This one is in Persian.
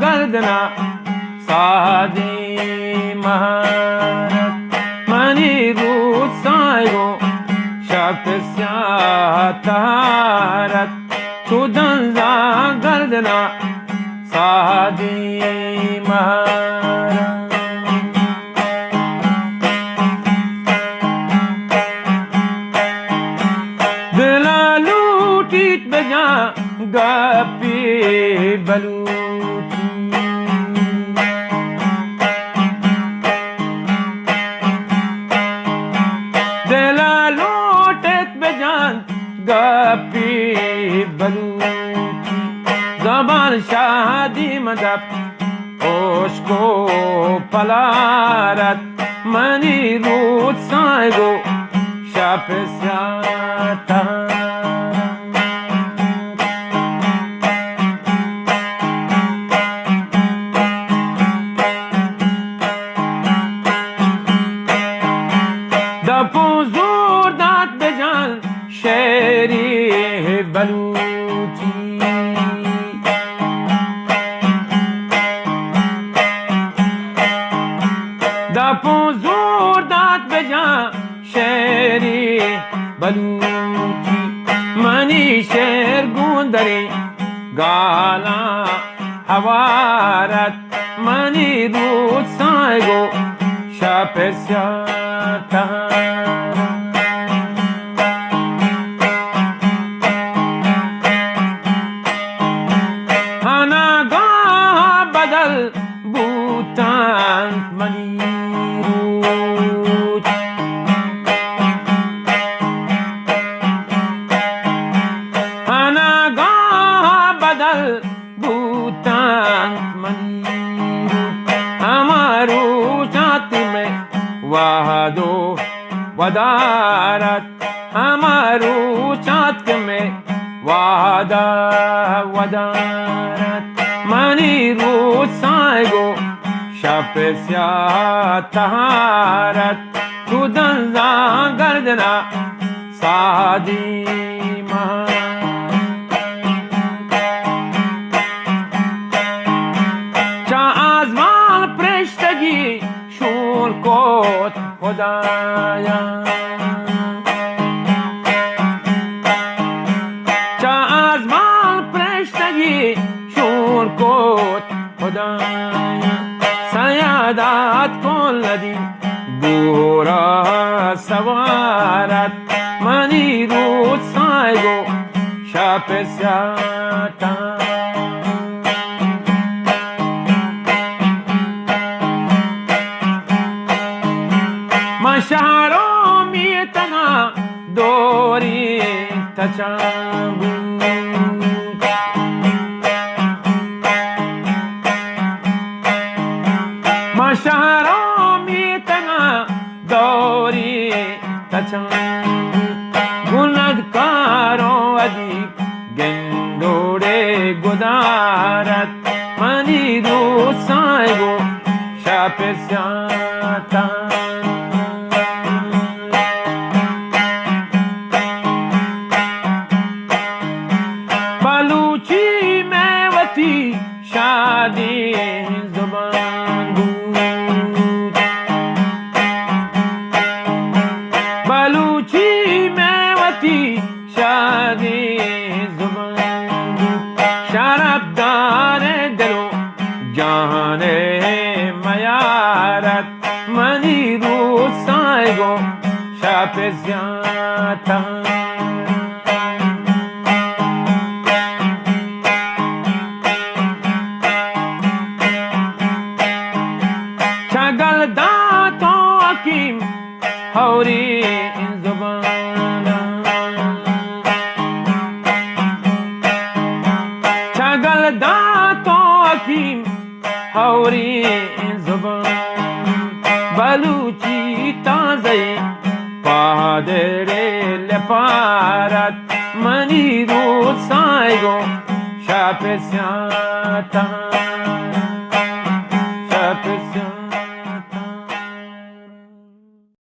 گردنا سادی مهارت منی روز سایگو شب سیاه تهارت چودن گردنا سادی مهارت دلا لوٹیت بجا گپی بلوچی دلا لوٹت بجان گپی بلوچی زبان شادی مدب عشق و پلارت منی رود سایگو شب سیاتا دپو زور داد بجان شیری بلوچی دپو زور داد بجان شیری بلوچی منی شیر گوندری گالا حوارت منی رود سایگو شب سیاتا هنگاه بدل بودند منی رود هنگاه بدل بودند منی رود همارو جاتی میں وحد و ودارت ہمارو چاند میں وحد ودارت منی روز سایگو شب سیاه تهارت چودن گردنا سادی چا آزمان پرشتگی شور کت خدایا چا آزمان پرشتگی شور کت خدایا سیادات کن لدی بورا سوارت منی رود سایگو شب سیاتا من شهرو میتنا دوری تچابو من شهرو میتنا دوری تچابو گناهکارو ادیب گندوڑے گدارت منی روز سایگو شب سیاتا بلوچی میں وتی شادی زبان بود بلوچی میں وتی شادی زبان بود شراب دار دلو جہان میارت منی روز سایگو شب زیاتا چگل داتو حکیم ہوری این زبانا چگل داتو حکیم ہوری این زبان بلوچی تازی پادر لپارت منی روز سایگو شب سیاتا شب سیاتا